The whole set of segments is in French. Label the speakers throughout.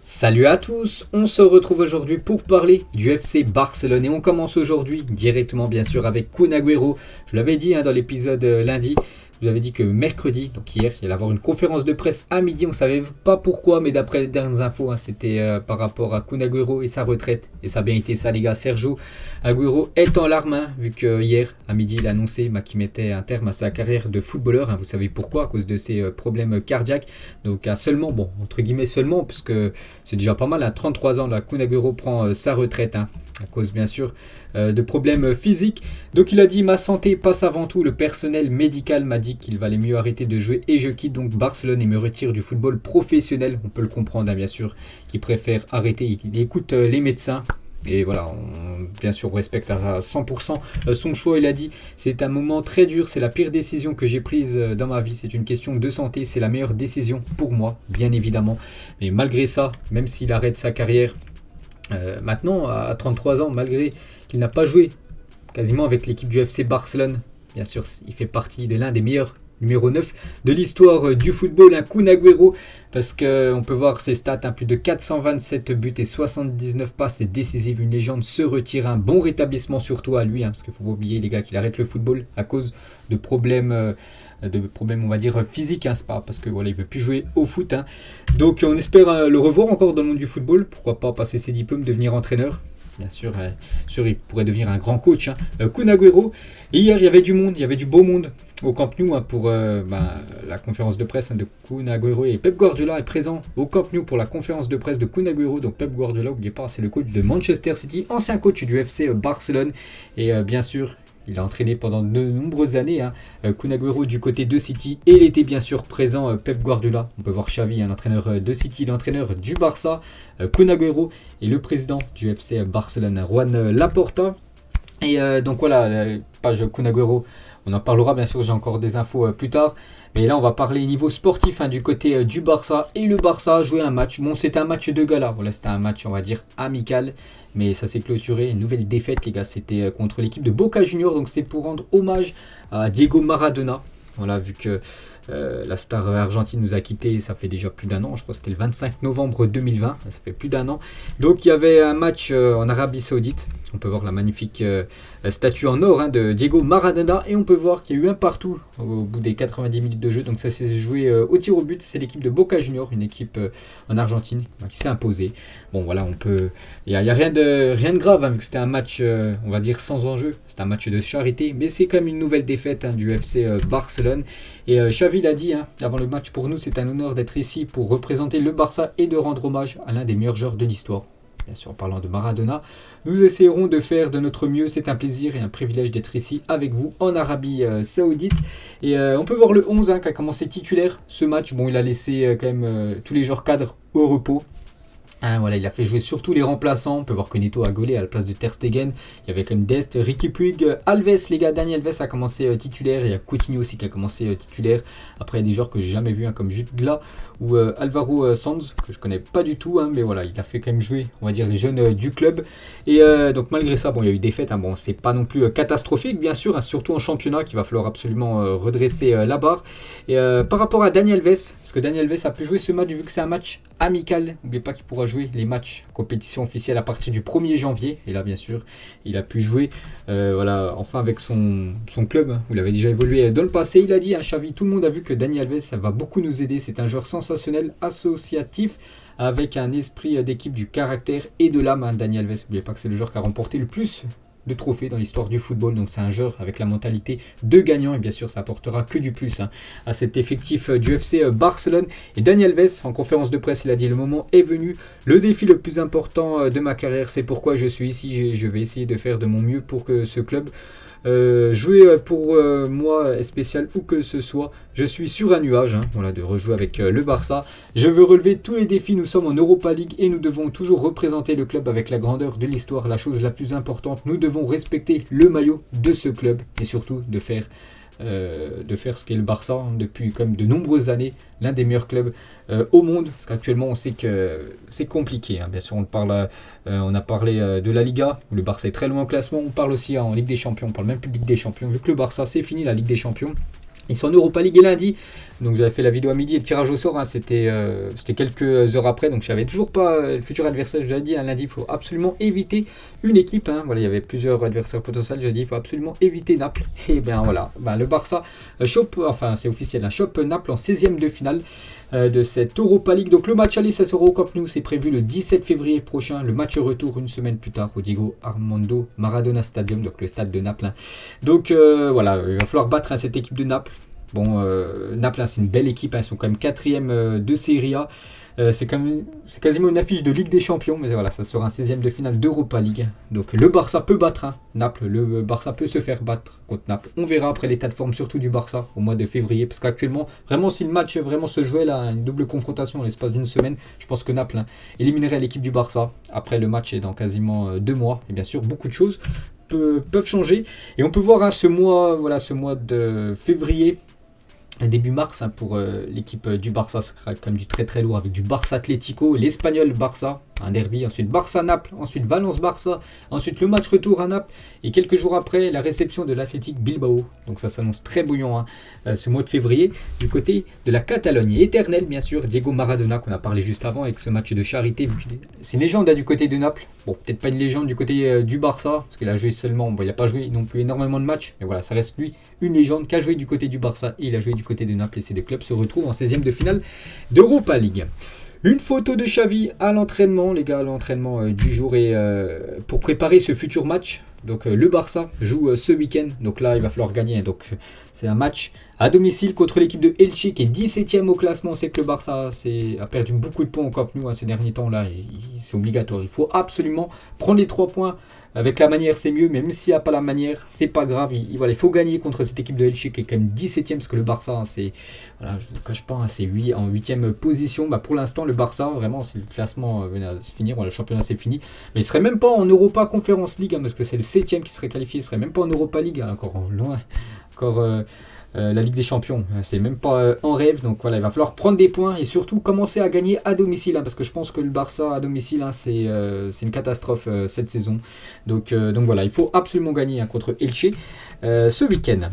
Speaker 1: Salut à tous, on se retrouve aujourd'hui pour parler du FC Barcelone et on commence aujourd'hui directement bien sûr avec Kun Agüero. Je l'avais dit dans l'épisode lundi, je vous avais dit que mercredi, donc hier, il allait avoir une conférence de presse à midi, on ne savait pas pourquoi, mais d'après les dernières infos, c'était par rapport à Kun Agüero et sa retraite. Et ça a bien été ça les gars, Sergio Agüero est en larmes, vu que hier à midi il a annoncé qu'il mettait un terme à sa carrière de footballeur. Vous savez pourquoi, à cause de ses problèmes cardiaques. Donc seulement, bon, entre guillemets seulement, parce que c'est déjà pas mal, à 33 ans, là, Kun Agüero prend sa retraite, à cause bien sûr de problèmes physiques. Donc il a dit: ma santé passe avant tout, le personnel médical m'a dit qu'il valait mieux arrêter de jouer et je quitte donc Barcelone et me retire du football professionnel. On peut le comprendre bien sûr, qu'il préfère arrêter, il écoute les médecins. Et voilà, bien sûr, on respecte à 100% son choix. Il a dit: c'est un moment très dur, c'est la pire décision que j'ai prise dans ma vie. C'est une question de santé, c'est la meilleure décision pour moi, bien évidemment. Mais malgré ça, même s'il arrête sa carrière maintenant, à 33 ans, malgré qu'il n'a pas joué quasiment avec l'équipe du FC Barcelone, bien sûr, il fait partie de l'un des meilleurs numéro 9 de l'histoire du football, Kun Agüero, parce qu'on peut voir ses stats, plus de 427 buts et 79 passes décisives, une légende se retire, un bon rétablissement surtout à lui, parce qu'il ne faut pas oublier les gars qu'il arrête le football à cause de problèmes on va dire physiques, c'est pas parce que voilà, il veut plus jouer au foot, donc on espère le revoir encore dans le monde du football, pourquoi pas passer ses diplômes, devenir entraîneur. Bien sûr, il pourrait devenir un grand coach, Kun Agüero. Et hier, il y avait du monde, il y avait du beau monde au Camp Nou pour la conférence de presse de Kun Agüero. Et Pep Guardiola est présent au Camp Nou pour la conférence de presse de Kun Agüero. Donc Pep Guardiola, n'oubliez pas, c'est le coach de Manchester City, ancien coach du FC Barcelone. Et bien sûr, il a entraîné pendant de nombreuses années Kun Agüero du côté de City. Et il était bien sûr présent, Pep Guardiola. On peut voir Xavi, l'entraîneur de City, l'entraîneur du Barça, Kun Agüero et le président du FC Barcelone, Juan Laporta. Et donc voilà, la page Kun Agüero, on en parlera bien sûr, j'ai encore des infos plus tard. Mais là, on va parler niveau sportif du côté du Barça. Et le Barça a joué un match. Bon, c'était un match de gala. Voilà, c'était un match, on va dire, amical. Mais ça s'est clôturé. Une nouvelle défaite, les gars. C'était contre l'équipe de Boca Juniors. Donc, c'était pour rendre hommage à Diego Maradona. Voilà, vu que la star argentine nous a quittés, ça fait déjà plus d'un an. Je crois que c'était le 25 novembre 2020. Ça fait plus d'un an. Donc, il y avait un match en Arabie Saoudite. On peut voir la magnifique statue en or de Diego Maradona. Et on peut voir qu'il y a eu un partout au bout des 90 minutes de jeu. Donc ça s'est joué au tir au but. C'est l'équipe de Boca Juniors, une équipe en Argentine qui s'est imposée. Bon voilà, il n'y a rien de grave, vu que c'était un match, on va dire, sans enjeu. C'est un match de charité. Mais c'est quand même une nouvelle défaite du FC Barcelone. Et Xavi l'a dit avant le match: pour nous, c'est un honneur d'être ici pour représenter le Barça et de rendre hommage à l'un des meilleurs joueurs de l'histoire. Bien sûr, en parlant de Maradona, nous essayerons de faire de notre mieux. C'est un plaisir et un privilège d'être ici avec vous en Arabie Saoudite. Et on peut voir le 11 qui a commencé titulaire ce match. Bon, il a laissé quand même tous les joueurs cadres au repos. Voilà, il a fait jouer surtout les remplaçants. On peut voir que Neto a gaulé à la place de Ter Stegen. Il y avait quand même Dest, Riqui Puig, Alves, les gars. Dani Alves a commencé titulaire. Il y a Coutinho aussi qui a commencé titulaire. Après, il y a des joueurs que j'ai jamais vus, comme Jude Gla ou Alvaro Sanz, que je connais pas du tout. Mais voilà, il a fait quand même jouer, on va dire, les jeunes du club. Et donc, malgré ça, bon, il y a eu des défaites. Bon, c'est pas non plus catastrophique, bien sûr, surtout en championnat, qu'il va falloir absolument redresser la barre. Et par rapport à Dani Alves, parce que Dani Alves a pu jouer ce match, vu que c'est un match amical. N'oubliez pas qu'il pourra jouer les matchs compétition officielle à partir du 1er janvier. Et là, bien sûr, il a pu jouer voilà, enfin avec son club, où il avait déjà évolué dans le passé. Il a dit Xavi: tout le monde a vu que Dani Alves, ça va beaucoup nous aider. C'est un joueur sensationnel, associatif, avec un esprit d'équipe, du caractère et de l'âme. Dani Alves, n'oubliez pas que c'est le joueur qui a remporté le plus de trophées dans l'histoire du football, donc c'est un joueur avec la mentalité de gagnant, et bien sûr ça apportera que du plus à cet effectif du FC Barcelone. Et Dani Alves, en conférence de presse, il a dit: le moment est venu, le défi le plus important de ma carrière, c'est pourquoi je suis ici, je vais essayer de faire de mon mieux pour que ce club jouer pour moi est spécial, où que ce soit. Je suis sur un nuage, voilà, de rejouer avec le Barça. Je veux relever tous les défis. Nous sommes en Europa League et nous devons toujours représenter le club avec la grandeur de l'histoire. La chose la plus importante, nous devons respecter le maillot de ce club et surtout de faire ce qu'est le Barça depuis comme de nombreuses années, l'un des meilleurs clubs au monde, parce qu'actuellement on sait que c'est compliqué, bien sûr on a parlé de la Liga où le Barça est très loin au classement, on parle aussi en Ligue des Champions, on parle même plus de Ligue des Champions, vu que le Barça c'est fini la Ligue des Champions. Ils sont en Europa League et lundi, donc j'avais fait la vidéo à midi et le tirage au sort, hein, c'était quelques heures après, donc je savais toujours pas le futur adversaire. J'avais dit lundi, il faut absolument éviter une équipe, hein, voilà, il y avait plusieurs adversaires potentiels, j'ai dit il faut absolument éviter Naples, et bien voilà, le Barça chope, enfin c'est officiel, chope Naples en 16e de finale de cette Europa League. Donc le match aller, ça sera au Camp Nou, c'est prévu le 17 février prochain, le match retour une semaine plus tard au Diego Armando Maradona Stadium, donc le stade de Naples. Donc voilà, il va falloir battre cette équipe de Naples. Bon, Naples, c'est une belle équipe, ils sont quand même 4e de Serie A. C'est quasiment une affiche de Ligue des Champions, mais voilà, ça sera un 16e de finale d'Europa League. Donc le Barça peut battre Naples, le Barça peut se faire battre contre Naples. On verra après l'état de forme, surtout du Barça, au mois de février, parce qu'actuellement, vraiment, si le match vraiment se jouait là, une double confrontation en l'espace d'une semaine, je pense que Naples éliminerait l'équipe du Barça. Après, le match est dans quasiment 2 mois, et bien sûr, beaucoup de choses peuvent changer. Et on peut voir ce mois de février, début mars, pour l'équipe du Barça, ça sera quand même du très très lourd avec du Barça Atlético, l'Espagnol Barça, un derby, ensuite Barça-Naples, ensuite Valence-Barça, ensuite le match retour à Naples, et quelques jours après la réception de l'Athletic Bilbao. Donc ça s'annonce très bouillant ce mois de février, du côté de la Catalogne. Éternel bien sûr, Diego Maradona qu'on a parlé juste avant avec ce match de charité. C'est une légende du côté de Naples, bon peut-être pas une légende du côté du Barça, parce qu'il a joué seulement, il n'a pas joué non plus énormément de matchs, mais voilà, ça reste lui une légende qui a joué du côté du Barça, et il a joué du côté de Naples, et ces deux clubs se retrouvent en 16e de finale d'Europa League. Une photo de Xavi à l'entraînement, les gars, l'entraînement du jour, et pour préparer ce futur match. Donc le Barça joue ce week-end, donc là il va falloir gagner. Donc c'est un match à domicile contre l'équipe de Elche qui est 17e au classement. On sait que le Barça a perdu beaucoup de points au Camp Nou ces derniers temps là, c'est obligatoire. Il faut absolument prendre les 3 points. Avec la manière, c'est mieux, mais même s'il n'y a pas la manière, c'est pas grave. Il faut gagner contre cette équipe de Elche qui est quand même 17e, parce que le Barça, je ne vous cache pas, c'est en 8e position. Pour l'instant, le Barça, vraiment, si le classement venait à se finir, le championnat c'est fini. Mais il ne serait même pas en Europa Conference League, parce que c'est le 7e qui serait qualifié. Il ne serait même pas en Europa League, encore loin. La Ligue des Champions, c'est même pas en rêve. Donc voilà, il va falloir prendre des points et surtout commencer à gagner à domicile, parce que je pense que le Barça à domicile, c'est une catastrophe cette saison. Donc voilà, il faut absolument gagner contre Elche ce week-end.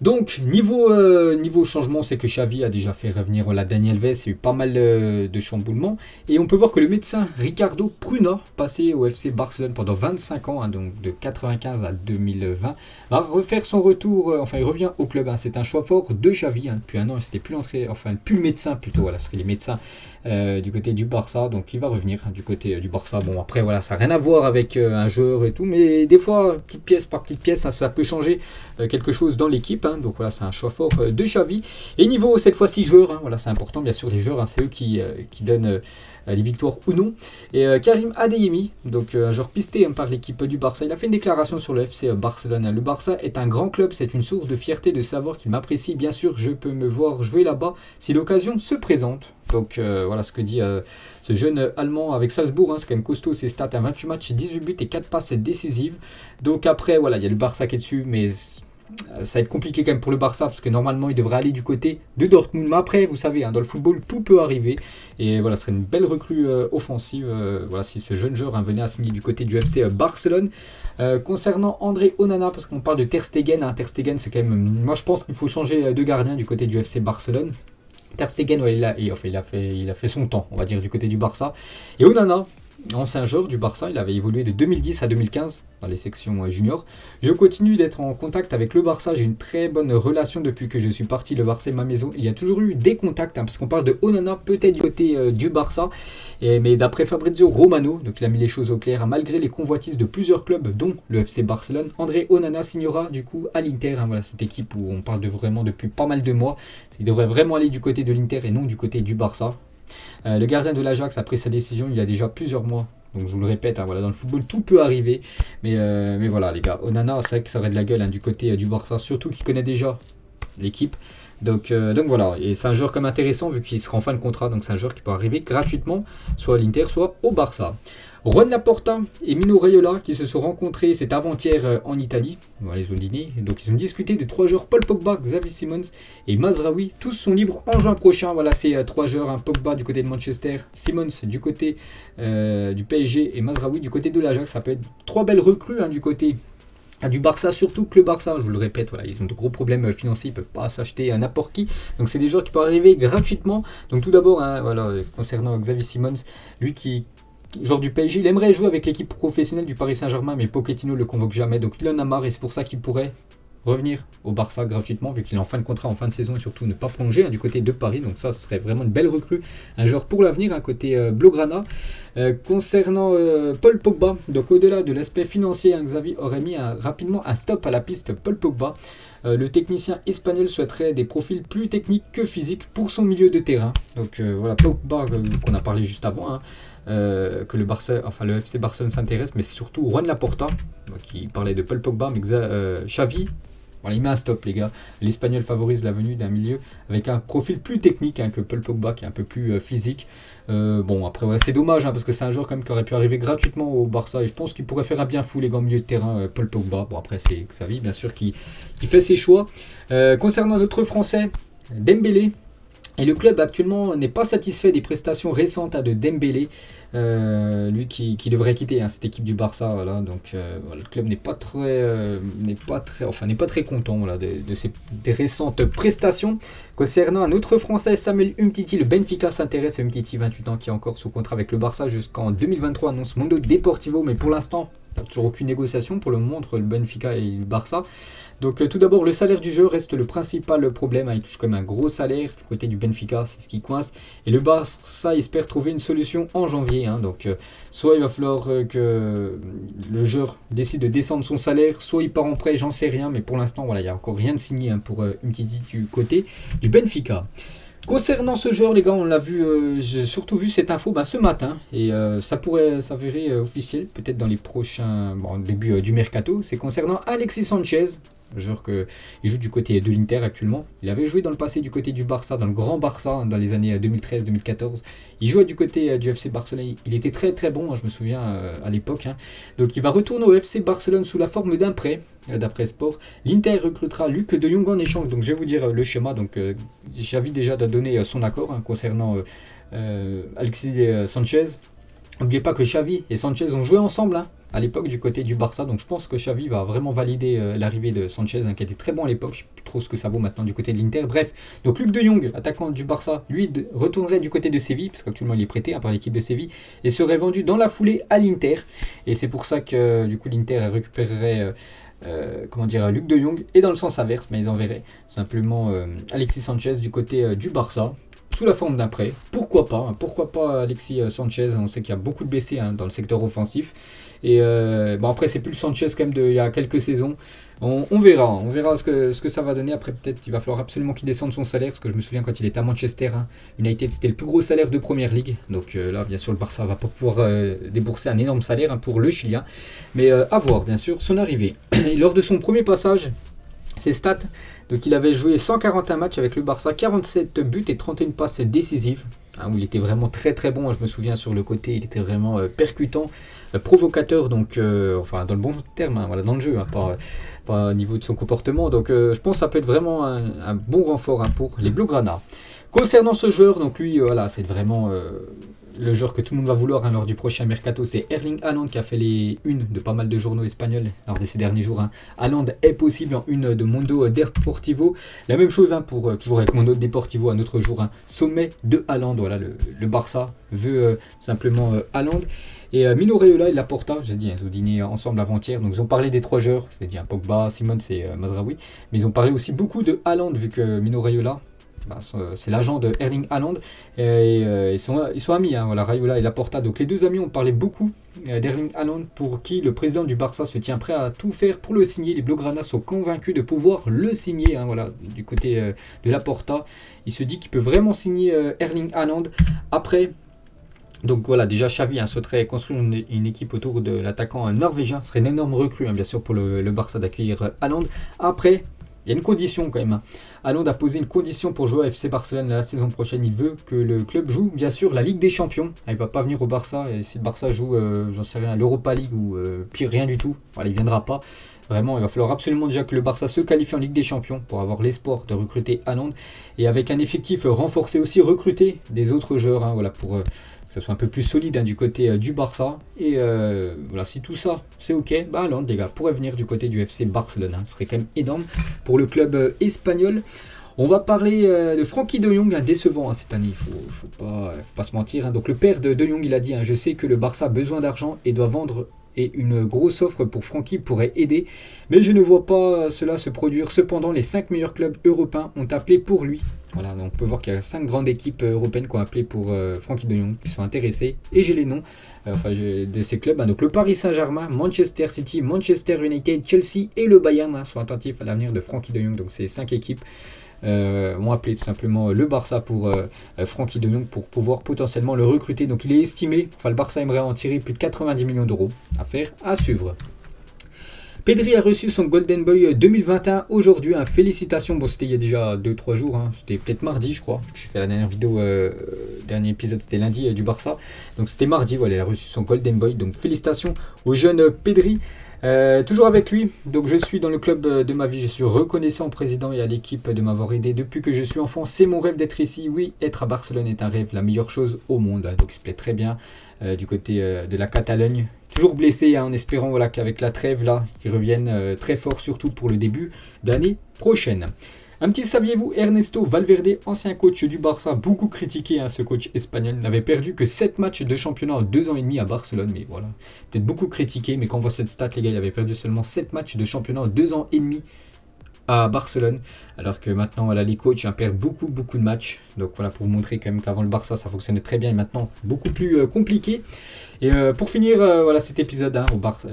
Speaker 1: Donc, niveau changement, c'est que Xavi a déjà fait revenir la Dani Alves, il y a eu pas mal de chamboulements. Et on peut voir que le médecin Ricardo Pruna, passé au FC Barcelone pendant 25 ans, donc de 95 à 2020, va refaire son retour, il revient au club. C'est un choix fort de Xavi, depuis un an, c'était plus le médecin plutôt, parce que les médecins du côté du Barça, donc il va revenir du côté du Barça. Bon, après voilà, ça n'a rien à voir avec un joueur et tout, mais des fois, petite pièce par petite pièce, ça peut changer quelque chose dans l'équipe. Donc voilà, c'est un choix fort de Xavi. Et niveau cette fois-ci joueurs, voilà, c'est important bien sûr, les joueurs, c'est eux qui donnent les victoires ou non. Et Karim Adeyemi, donc un joueur pisté par l'équipe du Barça, il a fait une déclaration sur le FC Barcelone. Le Barça est un grand club, c'est une source de fierté de savoir qu'il m'apprécie. Bien sûr, je peux me voir jouer là-bas si l'occasion se présente. Donc voilà ce que dit ce jeune Allemand avec Salzbourg, c'est quand même costaud ses stats, 28 matchs, 18 buts et 4 passes décisives. Donc après, voilà, il y a le Barça qui est dessus, mais ça va être compliqué quand même pour le Barça, parce que normalement il devrait aller du côté de Dortmund. Mais après, vous savez, dans le football, tout peut arriver. Et voilà, ce serait une belle recrue offensive voilà, si ce jeune joueur venait à signer du côté du FC Barcelone. Concernant André Onana, parce qu'on parle de Ter Stegen, Ter Stegen, c'est quand même... Moi, je pense qu'il faut changer de gardien du côté du FC Barcelone. Ter Stegen, il a fait son temps, on va dire, du côté du Barça. Et Onana, ancien joueur du Barça, il avait évolué de 2010 à 2015 dans les sections juniors. Je continue d'être en contact avec le Barça, j'ai une très bonne relation depuis que je suis parti. Le Barça est ma maison. Il y a toujours eu des contacts, parce qu'on parle de Onana peut-être du côté du Barça, mais d'après Fabrizio Romano, donc il a mis les choses au clair, malgré les convoitises de plusieurs clubs dont le FC Barcelone, André Onana signera du coup à l'Inter. Voilà, cette équipe où on parle vraiment depuis pas mal de mois. Il devrait vraiment aller du côté de l'Inter et non du côté du Barça. Le gardien de l'Ajax a pris sa décision il y a déjà plusieurs mois. Donc je vous le répète, voilà, dans le football tout peut arriver. Mais voilà les gars, Onana, c'est vrai que ça aurait de la gueule du côté du Barça, surtout qu'il connaît déjà l'équipe. Donc voilà, et c'est un joueur comme intéressant vu qu'il sera en fin de contrat. Donc c'est un joueur qui peut arriver gratuitement, soit à l'Inter, soit au Barça. Juan Laporta et Mino Raiola qui se sont rencontrés cet avant-hier en Italie. Voilà, ils ont dîné. Donc ils ont discuté des 3 joueurs Paul Pogba, Xavi Simons et Mazraoui. Tous sont libres en juin prochain. Voilà, c'est 3 joueurs, Pogba du côté de Manchester, Simons du côté du PSG et Mazraoui du côté de l'Ajax. Ça peut être 3 belles recrues du côté du Barça, surtout que le Barça, je vous le répète, voilà, ils ont de gros problèmes financiers, ils ne peuvent pas s'acheter à n'importe qui. Donc c'est des joueurs qui peuvent arriver gratuitement. Donc tout d'abord, hein, voilà, concernant Xavi Simons, lui qui joueur du PSG, il aimerait jouer avec l'équipe professionnelle du Paris Saint-Germain, mais Pochettino ne le convoque jamais, donc il en a marre et c'est pour ça qu'il pourrait revenir au Barça gratuitement, vu qu'il est en fin de contrat, en fin de saison, et surtout ne pas prolonger du côté de Paris. Donc ça, ce serait vraiment une belle recrue, un joueur pour l'avenir, côté Blaugrana. Concernant Paul Pogba, donc au-delà de l'aspect financier, Xavi aurait mis rapidement un stop à la piste Paul Pogba. Le technicien espagnol souhaiterait des profils plus techniques que physiques pour son milieu de terrain. Donc voilà, Pogba, qu'on a parlé juste avant, que le FC Barcelone s'intéresse, mais c'est surtout Juan Laporta, qui parlait de Paul Pogba, mais Xavi, voilà, il met un stop, les gars. L'Espagnol favorise la venue d'un milieu avec un profil plus technique que Paul Pogba, qui est un peu plus physique. Bon, après, voilà, c'est dommage, parce que c'est un joueur quand même qui aurait pu arriver gratuitement au Barça, et je pense qu'il pourrait faire un bien fou, les gars, au milieu de terrain, Paul Pogba. Bon, après, c'est Xavi, bien sûr, qui fait ses choix. Concernant notre Français, Dembélé, et le club actuellement n'est pas satisfait des prestations récentes de Dembélé, lui qui devrait quitter cette équipe du Barça. Voilà, donc voilà, le club n'est pas très content, voilà, des récentes prestations. Concernant un autre Français, Samuel Umtiti, le Benfica s'intéresse à Umtiti, 28 ans, qui est encore sous contrat avec le Barça jusqu'en 2023, annonce Mundo Deportivo, mais pour l'instant, il n'y a toujours aucune négociation pour le moment entre le Benfica et le Barça. Donc tout d'abord, le salaire du jeu reste le principal problème. Il touche comme un gros salaire du côté du Benfica, c'est ce qui coince. Et le Barça espère trouver une solution en janvier. Donc soit il va falloir que le joueur décide de descendre son salaire, soit il part en prêt, j'en sais rien. Mais pour l'instant, voilà, il n'y a encore rien de signé pour Umtiti du côté du Benfica. Concernant ce joueur, les gars, on l'a vu, j'ai surtout vu cette info ce matin, et ça pourrait s'avérer officiel, peut-être dans les prochains, début du mercato. C'est concernant Alexis Sanchez, joueur il joue du côté de l'Inter actuellement. Il avait joué dans le passé du côté du Barça, dans le grand Barça, dans les années 2013-2014. Il jouait du côté du FC Barcelone. Il était très très bon, je me souviens à l'époque. Donc il va retourner au FC Barcelone sous la forme d'un prêt, d'après Sport. L'Inter recrutera Luc de Jong en échange. Donc je vais vous dire le schéma. Donc Xavi déjà doit donner son accord concernant Alexis Sanchez. N'oubliez pas que Xavi et Sanchez ont joué ensemble à l'époque du côté du Barça, donc je pense que Xavi va vraiment valider l'arrivée de Sanchez, qui était très bon à l'époque. Je ne sais plus trop ce que ça vaut maintenant du côté de l'Inter. Bref, donc Luc de Jong, attaquant du Barça, lui retournerait du côté de Séville, parce qu'actuellement il est prêté par l'équipe de Séville, et serait vendu dans la foulée à l'Inter. Et c'est pour ça que du coup l'Inter récupérerait Luc de Jong, et dans le sens inverse, mais ils enverraient simplement Alexis Sanchez du côté du Barça, sous la forme d'un prêt. Pourquoi pas Alexis Sanchez, on sait qu'il y a beaucoup de blessés dans le secteur offensif. Et après c'est plus le Sanchez quand même il y a quelques saisons. On verra ce que ça va donner. Après peut-être il va falloir absolument qu'il descende son salaire, parce que je me souviens quand il était à Manchester United, c'était le plus gros salaire de Première Ligue. Donc là bien sûr le Barça va pas pouvoir débourser un énorme salaire pour le Chilien. Mais à voir bien sûr son arrivée. Et lors de son premier passage, ses stats, donc il avait joué 141 matchs avec le Barça, 47 buts et 31 passes décisives, où il était vraiment très très bon. Je me souviens sur le côté, il était vraiment percutant, provocateur, donc dans le bon terme, dans le jeu, pas au niveau de son comportement. Donc je pense que ça peut être vraiment un bon renfort pour les Blaugrana. Concernant ce joueur, donc lui, c'est vraiment le joueur que tout le monde va vouloir lors du prochain mercato. C'est Erling Haaland qui a fait les unes de pas mal de journaux espagnols lors de ces derniers jours. Haaland est possible en une de Mundo Deportivo. La même chose pour toujours avec Mundo Deportivo, un autre jour, sommet de Haaland. Voilà, le Barça veut simplement Haaland. Et Mino Raiola et Laporta, j'ai dit, ils ont dîné ensemble avant-hier. Donc ils ont parlé des trois joueurs, je l'ai dit, Pogba, Simons et Mazraoui. Mais ils ont parlé aussi beaucoup de Haaland, vu que Mino Raiola, c'est l'agent de Erling Haaland, et ils sont amis, Raiola et Laporta. Donc les deux amis ont parlé beaucoup d'Erling Haaland, pour qui le président du Barça se tient prêt à tout faire pour le signer. Les Blaugrana sont convaincus de pouvoir le signer, du côté de Laporta. Il se dit qu'il peut vraiment signer Erling Haaland. Après, donc voilà, déjà Xavi souhaiterait construire une équipe autour de l'attaquant norvégien. Ce serait une énorme recrue, bien sûr, pour le Barça d'accueillir Haaland. Après, il y a une condition quand même. Haaland a posé une condition pour jouer à FC Barcelone la saison prochaine. Il veut que le club joue bien sûr la Ligue des Champions. Il ne va pas venir au Barça. Et si le Barça joue, j'en sais rien, l'Europa League ou pire, rien du tout, il ne viendra pas. Vraiment, il va falloir absolument déjà que le Barça se qualifie en Ligue des Champions pour avoir l'espoir de recruter Haaland. Et avec un effectif renforcé aussi, recruter des autres joueurs pour ça soit un peu plus solide du côté du Barça. Et voilà, si tout ça c'est ok, bah Haaland les gars pourrait venir du côté du FC Barcelone, ce serait quand même énorme pour le club espagnol. On va parler de Frenkie de Jong, décevant cette année, il faut pas se mentir. Donc le père de Jong, il a dit, je sais que le Barça a besoin d'argent et doit vendre, et une grosse offre pour Frenkie pourrait aider, mais je ne vois pas cela se produire. Cependant, les 5 meilleurs clubs européens ont appelé pour lui. Voilà, donc on peut voir qu'il y a 5 grandes équipes européennes qui ont appelé pour Frenkie de Jong, qui sont intéressées, et j'ai les noms de ces clubs. Donc le Paris Saint-Germain, Manchester City, Manchester United, Chelsea et le Bayern sont attentifs à l'avenir de Frenkie de Jong. Donc ces 5 équipes ont appelé tout simplement le Barça pour Frenkie de Jong pour pouvoir potentiellement le recruter. Donc il est estimé, le Barça aimerait en tirer plus de 90 millions d'euros. Affaire à suivre. Pedri a reçu son Golden Boy 2021 aujourd'hui. Félicitations, bon c'était il y a déjà 2-3 jours, c'était peut-être mardi je crois. J'ai fait la dernière vidéo, dernier épisode c'était lundi du Barça. Donc c'était mardi, voilà, il a reçu son Golden Boy. Donc félicitations au jeune Pedri. Toujours avec lui, donc je suis dans le club de ma vie, je suis reconnaissant au président et à l'équipe de m'avoir aidé depuis que je suis enfant. C'est mon rêve d'être ici, oui, être à Barcelone est un rêve, la meilleure chose au monde. Donc il se plaît très bien du côté de la Catalogne. Toujours blessé en espérant voilà, qu'avec la trêve là, ils reviennent très fort, surtout pour le début d'année prochaine. Un petit saviez-vous, Ernesto Valverde, ancien coach du Barça, beaucoup critiqué, ce coach espagnol, n'avait perdu que 7 matchs de championnat en 2 ans et demi à Barcelone. Mais voilà, peut-être beaucoup critiqué, mais quand on voit cette stat, les gars, il avait perdu seulement 7 matchs de championnat en 2 ans et demi à Barcelone. Alors que maintenant, voilà, les coachs perdent beaucoup de matchs. Donc voilà, pour vous montrer quand même qu'avant le Barça, ça fonctionnait très bien et maintenant, beaucoup plus compliqué. Et pour finir voilà, cet épisode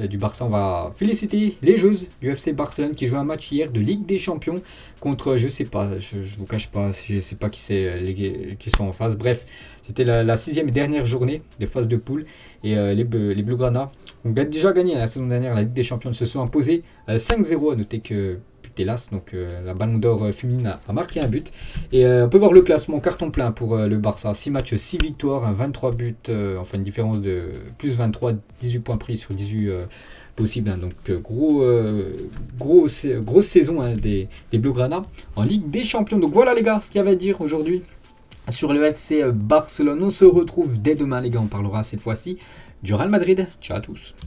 Speaker 1: du Barça, on va féliciter les joueuses du FC Barcelone qui jouent un match hier de Ligue des Champions contre, je sais pas, je vous cache pas, je sais pas qui c'est qui sont en face. Bref, c'était la 6e et dernière journée des phases de poule et les Blaugrana ont déjà gagné la saison dernière la Ligue des Champions, se sont imposés 5-0. À noter que hélas, donc la Ballon d'Or féminine a marqué un but. Et on peut voir le classement carton plein pour le Barça. 6 matchs, 6 victoires, 23 buts, enfin une différence de plus 23, 18 points pris sur 18 possibles. Donc grosse saison des Blaugrana en Ligue des Champions. Donc voilà les gars, ce qu'il y avait à dire aujourd'hui sur le FC Barcelone. On se retrouve dès demain les gars, on parlera cette fois-ci du Real Madrid. Ciao à tous.